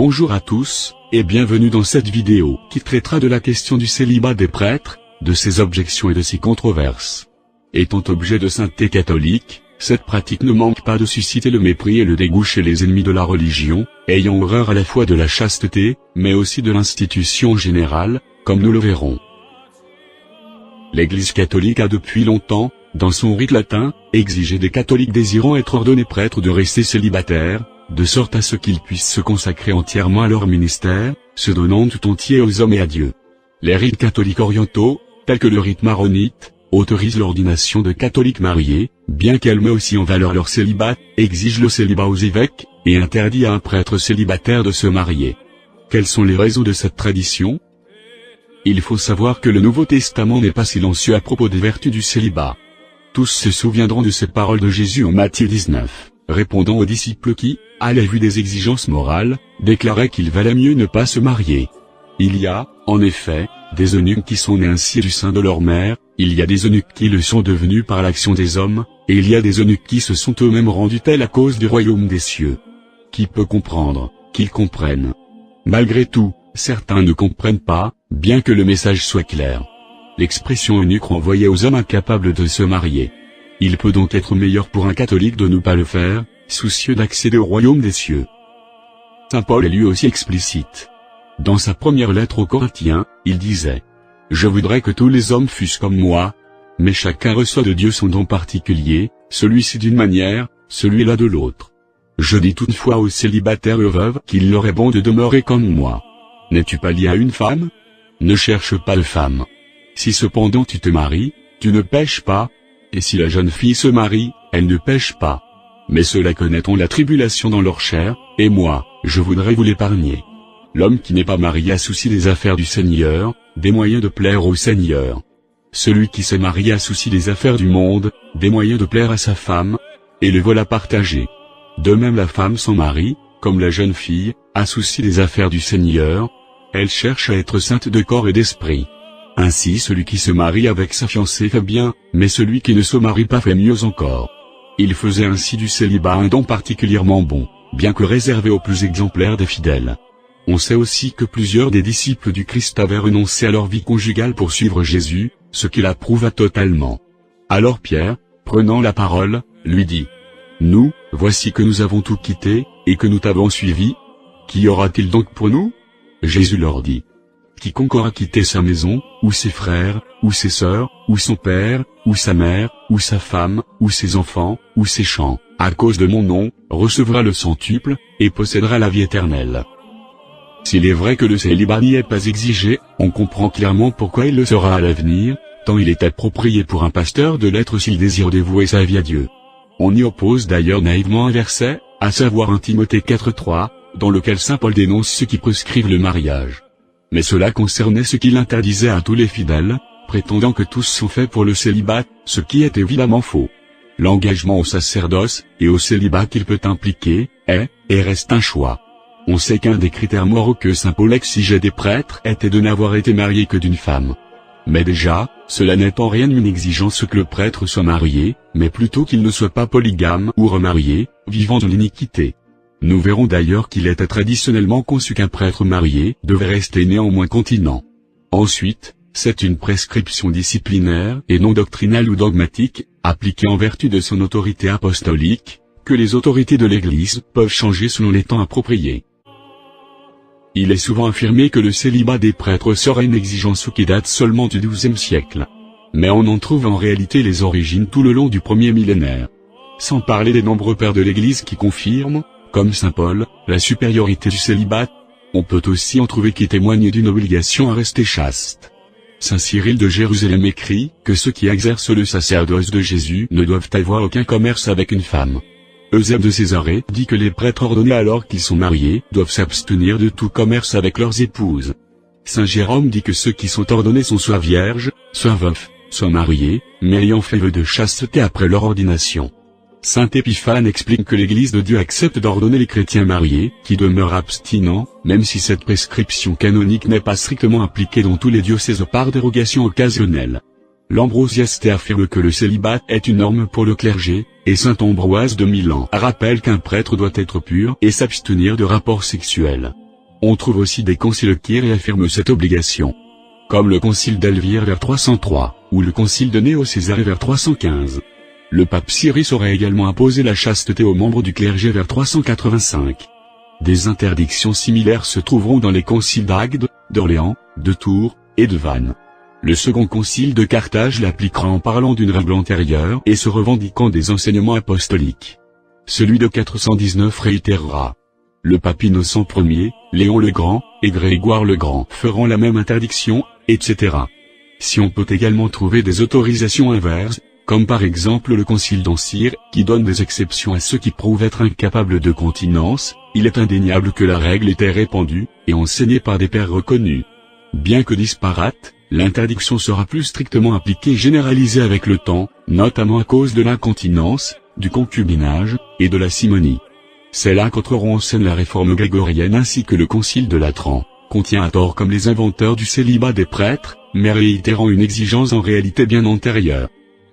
Bonjour à tous, et bienvenue dans cette vidéo qui traitera de la question du célibat des prêtres, de ses objections et de ses controverses. Étant objet de sainteté catholique, cette pratique ne manque pas de susciter le mépris et le dégoût chez les ennemis de la religion, ayant horreur à la fois de la chasteté, mais aussi de l'institution générale, comme nous le verrons. L'Église catholique a depuis longtemps, dans son rite latin, exigé des catholiques désirant être ordonnés prêtres de rester célibataires, de sorte à ce qu'ils puissent se consacrer entièrement à leur ministère, se donnant tout entier aux hommes et à Dieu. Les rites catholiques orientaux, tels que le rite maronite, autorisent l'ordination de catholiques mariés, bien qu'elle met aussi en valeur leur célibat, exige le célibat aux évêques, et interdit à un prêtre célibataire de se marier. Quelles sont les raisons de cette tradition? Il faut savoir que le Nouveau Testament n'est pas silencieux à propos des vertus du célibat. Tous se souviendront de ces paroles de Jésus en Matthieu 19, répondant aux disciples qui, à la vue des exigences morales, déclaraient qu'il valait mieux ne pas se marier. Il y a, en effet, des eunuques qui sont nés ainsi du sein de leur mère, il y a des eunuques qui le sont devenus par l'action des hommes, et il y a des eunuques qui se sont eux-mêmes rendus tels à cause du royaume des cieux. Qui peut comprendre, qu'ils comprennent? Malgré tout, certains ne comprennent pas, bien que le message soit clair. L'expression eunuque renvoyait aux hommes incapables de se marier. Il peut donc être meilleur pour un catholique de ne pas le faire, soucieux d'accéder au royaume des cieux. Saint Paul est lui aussi explicite. Dans sa première lettre aux Corinthiens, il disait « Je voudrais que tous les hommes fussent comme moi, mais chacun reçoit de Dieu son don particulier, celui-ci d'une manière, celui-là de l'autre. Je dis toutefois aux célibataires et aux veuves qu'il leur est bon de demeurer comme moi. N'es-tu pas lié à une femme? Ne cherche pas de femme. Si cependant tu te maries, tu ne pèches pas, et si la jeune fille se marie, elle ne pèche pas. Mais ceux-là connaîtront la tribulation dans leur chair, et moi, je voudrais vous l'épargner. L'homme qui n'est pas marié a souci des affaires du Seigneur, des moyens de plaire au Seigneur. Celui qui s'est marié a souci des affaires du monde, des moyens de plaire à sa femme, et le voilà partagé. De même la femme sans mari, comme la jeune fille, a souci des affaires du Seigneur, elle cherche à être sainte de corps et d'esprit. Ainsi celui qui se marie avec sa fiancée fait bien, mais celui qui ne se marie pas fait mieux encore. Il faisait ainsi du célibat un don particulièrement bon, bien que réservé aux plus exemplaires des fidèles. On sait aussi que plusieurs des disciples du Christ avaient renoncé à leur vie conjugale pour suivre Jésus, ce qui l'approuva totalement. Alors Pierre, prenant la parole, lui dit « Nous, voici que nous avons tout quitté, et que nous t'avons suivi. Qu'y aura-t-il donc pour nous ?» Jésus leur dit « Quiconque aura quitté sa maison, ou ses frères, ou ses sœurs, ou son père, ou sa mère, ou sa femme, ou ses enfants, ou ses champs, à cause de mon nom, recevra le centuple, et possédera la vie éternelle. » S'il est vrai que le célibat n'y est pas exigé, on comprend clairement pourquoi il le sera à l'avenir, tant il est approprié pour un pasteur de l'être s'il désire dévouer sa vie à Dieu. On y oppose d'ailleurs naïvement un verset, à savoir 1 Timothée 4:3, dans lequel saint Paul dénonce ceux qui prescrivent le mariage. Mais cela concernait ce qu'il interdisait à tous les fidèles, prétendant que tous sont faits pour le célibat, ce qui est évidemment faux. L'engagement au sacerdoce, et au célibat qu'il peut impliquer, est, et reste un choix. On sait qu'un des critères moraux que saint Paul exigeait des prêtres était de n'avoir été marié que d'une femme. Mais déjà, cela n'est en rien une exigence que le prêtre soit marié, mais plutôt qu'il ne soit pas polygame ou remarié, vivant dans l'iniquité. Nous verrons d'ailleurs qu'il était traditionnellement conçu qu'un prêtre marié devait rester néanmoins continent. Ensuite, c'est une prescription disciplinaire et non doctrinale ou dogmatique, appliquée en vertu de son autorité apostolique, que les autorités de l'Église peuvent changer selon les temps appropriés. Il est souvent affirmé que le célibat des prêtres serait une exigence qui date seulement du XIIe siècle. Mais on en trouve en réalité les origines tout le long du premier millénaire. Sans parler des nombreux pères de l'Église qui confirment, comme saint Paul, la supériorité du célibat, on peut aussi en trouver qui témoignent d'une obligation à rester chaste. Saint Cyril de Jérusalem écrit que ceux qui exercent le sacerdoce de Jésus ne doivent avoir aucun commerce avec une femme. Eusèbe de Césarée dit que les prêtres ordonnés alors qu'ils sont mariés doivent s'abstenir de tout commerce avec leurs épouses. Saint Jérôme dit que ceux qui sont ordonnés sont soit vierges, soit veufs, soit mariés, mais ayant fait vœu de chasteté après leur ordination. Saint Épiphane explique que l'Église de Dieu accepte d'ordonner les chrétiens mariés, qui demeurent abstinents, même si cette prescription canonique n'est pas strictement appliquée dans tous les diocèses par dérogation occasionnelle. L'Ambrosiaste affirme que le célibat est une norme pour le clergé, et saint Ambroise de Milan rappelle qu'un prêtre doit être pur et s'abstenir de rapports sexuels. On trouve aussi des conciles qui réaffirment cette obligation, comme le concile d'Elvire vers 303, ou le concile de Néo-Césarée vers 315. Le pape Cyrus aurait également imposé la chasteté aux membres du clergé vers 385. Des interdictions similaires se trouveront dans les conciles d'Agde, d'Orléans, de Tours, et de Vannes. Le second concile de Carthage l'appliquera en parlant d'une règle antérieure et se revendiquant des enseignements apostoliques. Celui de 419 réitérera. Le pape Innocent Ier, Léon le Grand, et Grégoire le Grand feront la même interdiction, etc. Si on peut également trouver des autorisations inverses, comme par exemple le concile d'Ancire, qui donne des exceptions à ceux qui prouvent être incapables de continence, il est indéniable que la règle était répandue, et enseignée par des pères reconnus. Bien que disparate, l'interdiction sera plus strictement appliquée et généralisée avec le temps, notamment à cause de l'incontinence, du concubinage, et de la simonie. C'est là qu'entreront en scène la réforme grégorienne ainsi que le concile de Latran, contient à tort comme les inventeurs du célibat des prêtres, mais réitérant une exigence en réalité bien antérieure.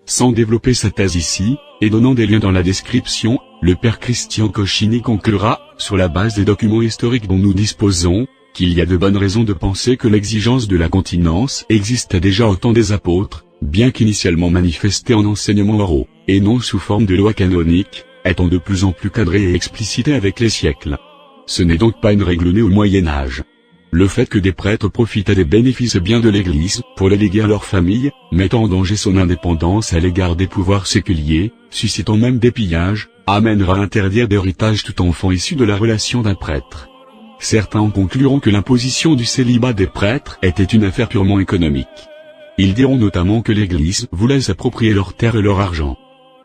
Sans développer sa thèse ici, et donnant des liens dans la description, le père Christian Cochini conclura, sur la base des documents historiques dont nous disposons, qu'il y a de bonnes raisons de penser que l'exigence de la continence existait déjà au temps des apôtres, bien qu'initialement manifestée en enseignements oraux, et non sous forme de loi canonique, étant de plus en plus cadrée et explicitée avec les siècles. Ce n'est donc pas une règle née au Moyen-Âge. Le fait que des prêtres profitaient des bénéfices biens de l'Église, pour les léguer à leur famille, mettant en danger son indépendance à l'égard des pouvoirs séculiers, suscitant même des pillages, amènera à interdire d'héritage tout enfant issu de la relation d'un prêtre. Certains en concluront que l'imposition du célibat des prêtres était une affaire purement économique. Ils diront notamment que l'Église voulait s'approprier leurs terres et leur argent.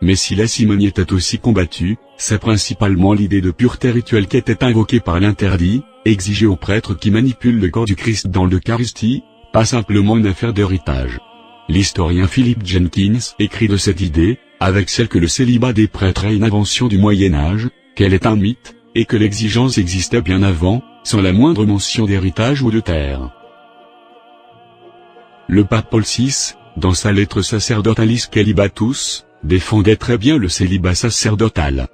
Mais si la simonie était aussi combattue, c'est principalement l'idée de pureté rituelle qui était invoquée par l'interdit, exigé aux prêtres qui manipulent le corps du Christ dans l'Eucharistie, pas simplement une affaire d'héritage. L'historien Philip Jenkins écrit de cette idée, avec celle que le célibat des prêtres est une invention du Moyen-Âge, qu'elle est un mythe, et que l'exigence existait bien avant, sans la moindre mention d'héritage ou de terre. Le pape Paul VI, dans sa lettre Sacerdotalisque Celibatus, défendait très bien le célibat sacerdotal.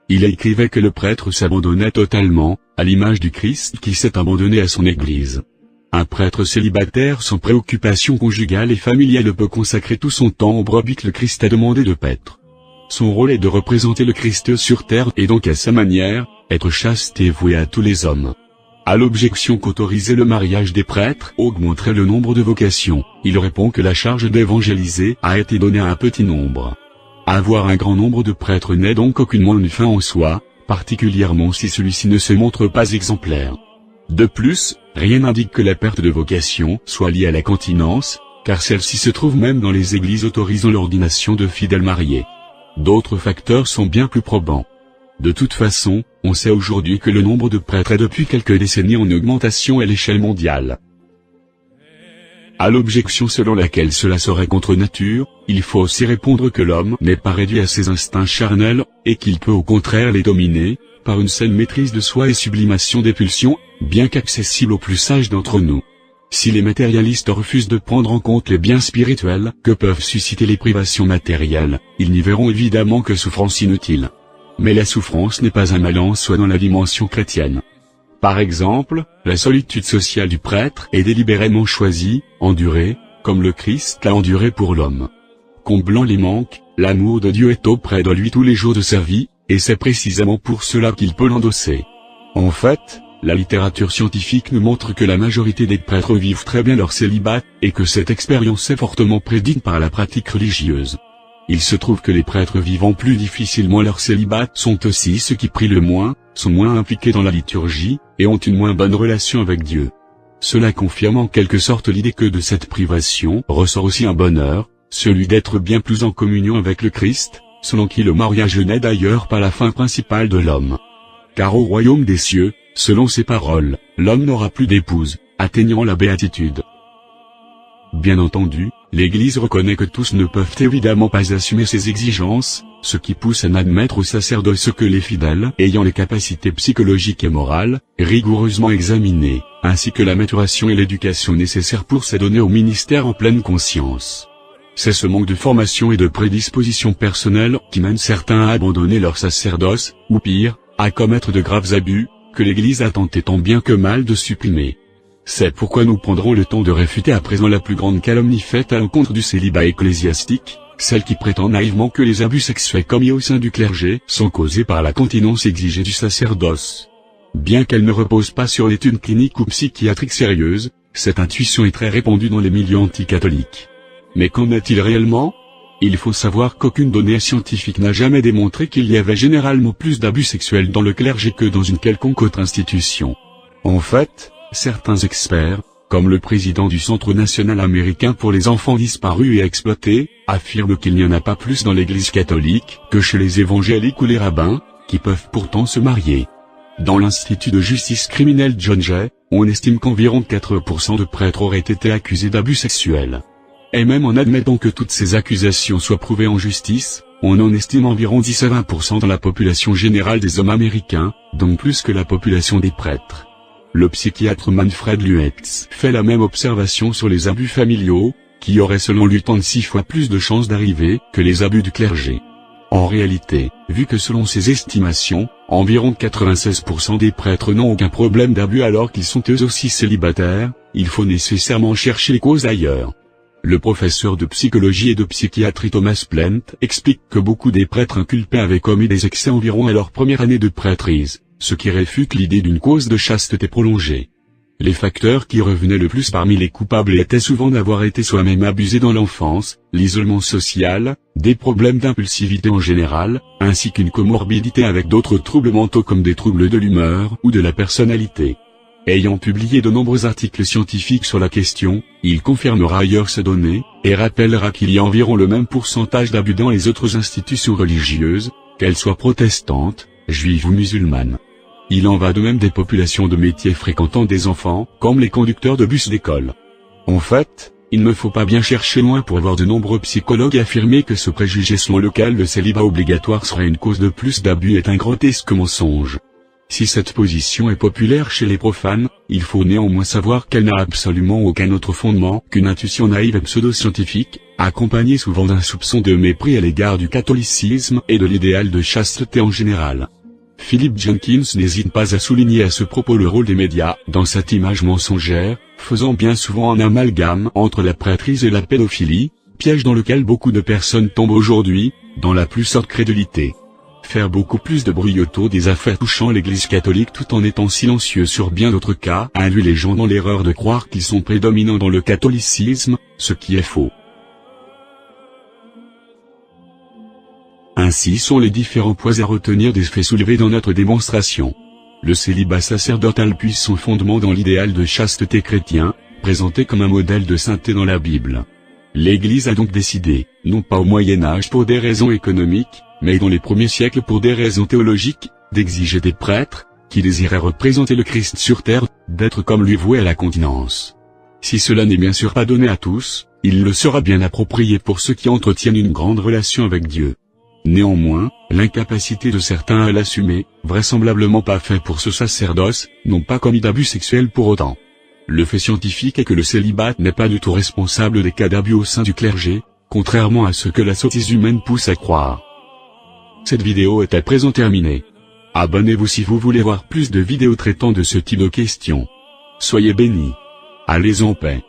Il écrivait que le prêtre s'abandonnait totalement, à l'image du Christ qui s'est abandonné à son Église. Un prêtre célibataire sans préoccupation conjugale et familiale peut consacrer tout son temps aux brebis que le Christ a demandé de paître. Son rôle est de représenter le Christ sur terre et donc à sa manière, être chaste et voué à tous les hommes. À l'objection qu'autoriser le mariage des prêtres augmenterait le nombre de vocations, il répond que la charge d'évangéliser a été donnée à un petit nombre. Avoir un grand nombre de prêtres n'est donc aucunement une fin en soi, particulièrement si celui-ci ne se montre pas exemplaire. De plus, rien n'indique que la perte de vocation soit liée à la continence, car celle-ci se trouve même dans les églises autorisant l'ordination de fidèles mariés. D'autres facteurs sont bien plus probants. De toute façon, on sait aujourd'hui que le nombre de prêtres est depuis quelques décennies en augmentation à l'échelle mondiale. À l'objection selon laquelle cela serait contre nature, il faut aussi répondre que l'homme n'est pas réduit à ses instincts charnels, et qu'il peut au contraire les dominer, par une saine maîtrise de soi et sublimation des pulsions, bien qu'accessible aux plus sages d'entre nous. Si les matérialistes refusent de prendre en compte les biens spirituels que peuvent susciter les privations matérielles, ils n'y verront évidemment que souffrance inutile. Mais la souffrance n'est pas un mal en soi dans la dimension chrétienne. Par exemple, la solitude sociale du prêtre est délibérément choisie, endurée, comme le Christ l'a enduré pour l'homme. Comblant les manques, l'amour de Dieu est auprès de lui tous les jours de sa vie, et c'est précisément pour cela qu'il peut l'endosser. En fait, la littérature scientifique nous montre que la majorité des prêtres vivent très bien leur célibat, et que cette expérience est fortement prédite par la pratique religieuse. Il se trouve que les prêtres vivant plus difficilement leur célibat sont aussi ceux qui prient le moins, sont moins impliqués dans la liturgie, et ont une moins bonne relation avec Dieu. Cela confirme en quelque sorte l'idée que de cette privation ressort aussi un bonheur, celui d'être bien plus en communion avec le Christ, selon qui le mariage n'est d'ailleurs pas la fin principale de l'homme. Car au royaume des cieux, selon ses paroles, l'homme n'aura plus d'épouse, atteignant la béatitude. Bien entendu, l'Église reconnaît que tous ne peuvent évidemment pas assumer ces exigences, ce qui pousse à n'admettre au sacerdoce que les fidèles ayant les capacités psychologiques et morales, rigoureusement examinées, ainsi que la maturation et l'éducation nécessaires pour s'adonner au ministère en pleine conscience. C'est ce manque de formation et de prédisposition personnelle qui mène certains à abandonner leur sacerdoce, ou pire, à commettre de graves abus, que l'Église a tenté tant bien que mal de supprimer. C'est pourquoi nous prendrons le temps de réfuter à présent la plus grande calomnie faite à l'encontre du célibat ecclésiastique, celle qui prétend naïvement que les abus sexuels commis au sein du clergé sont causés par la continence exigée du sacerdoce. Bien qu'elle ne repose pas sur l'étude clinique ou psychiatrique sérieuse, cette intuition est très répandue dans les milieux anticatholiques. Mais qu'en est-il réellement ? Il faut savoir qu'aucune donnée scientifique n'a jamais démontré qu'il y avait généralement plus d'abus sexuels dans le clergé que dans une quelconque autre institution. En fait, certains experts, comme le président du Centre national américain pour les enfants disparus et exploités, affirment qu'il n'y en a pas plus dans l'Église catholique que chez les évangéliques ou les rabbins, qui peuvent pourtant se marier. Dans l'Institut de justice criminelle John Jay, on estime qu'environ 4% de prêtres auraient été accusés d'abus sexuels. Et même en admettant que toutes ces accusations soient prouvées en justice, on en estime environ 10 à 20% dans la population générale des hommes américains, donc plus que la population des prêtres. Le psychiatre Manfred Luetz fait la même observation sur les abus familiaux, qui auraient selon lui 36 fois plus de chances d'arriver que les abus du clergé. En réalité, vu que selon ses estimations, environ 96% des prêtres n'ont aucun problème d'abus alors qu'ils sont eux aussi célibataires, il faut nécessairement chercher les causes ailleurs. Le professeur de psychologie et de psychiatrie Thomas Plent explique que beaucoup des prêtres inculpés avaient commis des excès environ à leur première année de prêtrise, ce qui réfute l'idée d'une cause de chasteté prolongée. Les facteurs qui revenaient le plus parmi les coupables étaient souvent d'avoir été soi-même abusé dans l'enfance, l'isolement social, des problèmes d'impulsivité en général, ainsi qu'une comorbidité avec d'autres troubles mentaux comme des troubles de l'humeur ou de la personnalité. Ayant publié de nombreux articles scientifiques sur la question, il confirmera ailleurs ces données, et rappellera qu'il y a environ le même pourcentage d'abus dans les autres institutions religieuses, qu'elles soient protestantes, juives ou musulmanes. Il en va de même des populations de métiers fréquentant des enfants, comme les conducteurs de bus d'école. En fait, il ne faut pas bien chercher loin pour voir de nombreux psychologues affirmer que ce préjugé selon lequel le célibat obligatoire serait une cause de plus d'abus est un grotesque mensonge. Si cette position est populaire chez les profanes, il faut néanmoins savoir qu'elle n'a absolument aucun autre fondement qu'une intuition naïve et pseudo-scientifique, accompagnée souvent d'un soupçon de mépris à l'égard du catholicisme et de l'idéal de chasteté en général. Philip Jenkins n'hésite pas à souligner à ce propos le rôle des médias dans cette image mensongère, faisant bien souvent un amalgame entre la prêtrise et la pédophilie, piège dans lequel beaucoup de personnes tombent aujourd'hui, dans la plus sotte crédulité. Faire beaucoup plus de bruit autour des affaires touchant l'Église catholique tout en étant silencieux sur bien d'autres cas induit les gens dans l'erreur de croire qu'ils sont prédominants dans le catholicisme, ce qui est faux. Ainsi sont les différents points à retenir des faits soulevés dans notre démonstration. Le célibat sacerdotal puise son fondement dans l'idéal de chasteté chrétien, présenté comme un modèle de sainteté dans la Bible. L'Église a donc décidé, non pas au Moyen-Âge pour des raisons économiques, mais dans les premiers siècles pour des raisons théologiques, d'exiger des prêtres, qui désiraient représenter le Christ sur terre, d'être comme lui voués à la continence. Si cela n'est bien sûr pas donné à tous, il le sera bien approprié pour ceux qui entretiennent une grande relation avec Dieu. Néanmoins, l'incapacité de certains à l'assumer, vraisemblablement pas fait pour ce sacerdoce, n'ont pas commis d'abus sexuels pour autant. Le fait scientifique est que le célibat n'est pas du tout responsable des cas d'abus au sein du clergé, contrairement à ce que la sottise humaine pousse à croire. Cette vidéo est à présent terminée. Abonnez-vous si vous voulez voir plus de vidéos traitant de ce type de questions. Soyez bénis. Allez en paix.